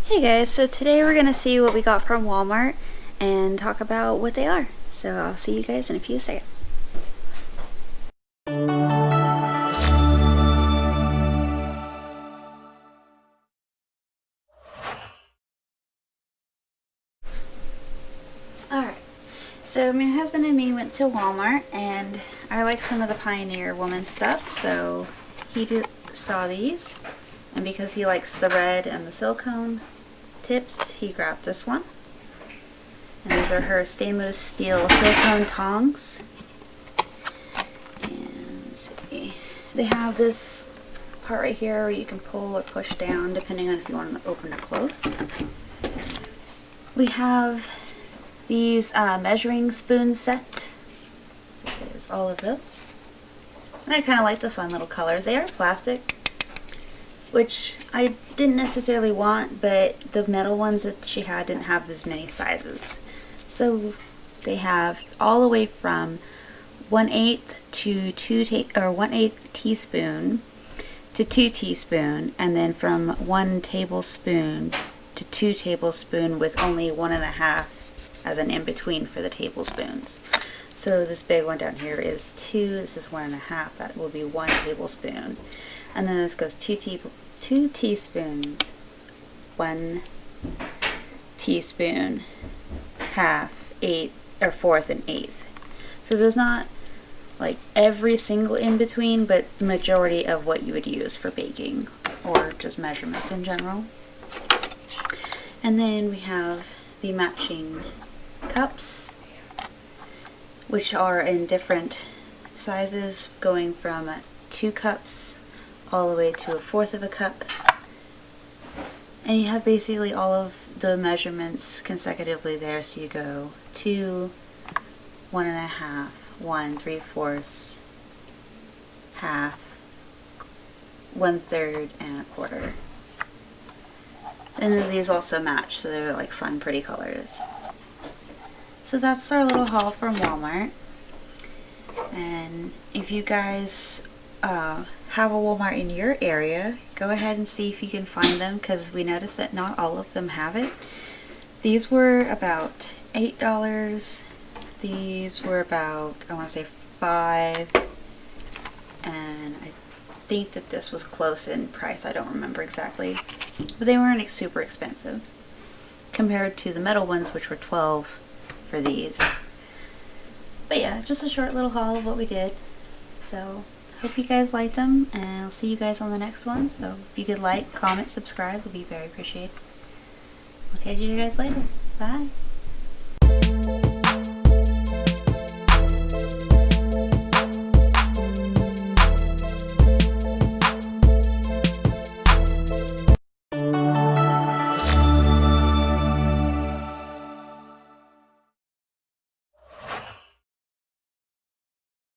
Hey guys, so today we're gonna see what we got from Walmart and talk about what they are. So I'll see you guys in a few seconds. Alright, so my husband and me went to Walmart and I like some of the Pioneer Woman stuff, so he saw these, and because he likes the red and the silicone tips, he grabbed this one. And these are her stainless steel silicone tongs. And let's see, they have this part right here where you can pull or push down depending on if you want to open or close. We have these measuring spoon set. So there's all of those. And I kind of like the fun little colors. They are plastic, which I didn't necessarily want, but the metal ones that she had didn't have as many sizes. So they have all the way from 1/8 to 1/8 teaspoon to 2 teaspoon, and then from 1 tablespoon to 2 tablespoon with only 1.5 as an in-between for the tablespoons. So this big one down here is 2, this is 1.5, that will be 1 tablespoon. And then this goes 2 teaspoons, 1 teaspoon, half, 1/8, or 1/4 and 1/8. So there's not like every single in-between, but the majority of what you would use for baking or just measurements in general. And then we have the matching cups, which are in different sizes, going from 2 cups all the way to 1/4 of a cup. And you have basically all of the measurements consecutively there, so you go 2, 1.5, 1 3/4, half, 1/3, and 1/4. And then these also match, so they're like fun, pretty colors. So that's our little haul from Walmart. And if you guys have a Walmart in your area, go ahead and see if you can find them, because we noticed that not all of them have it. These were about $8. These were about, I want to say, $5. And I think that this was close in price. I don't remember exactly. But they weren't super expensive compared to the metal ones, which were $12 for these. But yeah, just a short little haul of what we did. So hope you guys liked them, and I'll see you guys on the next one. So if you could like, comment, subscribe, would be very appreciated. I'll catch you guys later. Bye.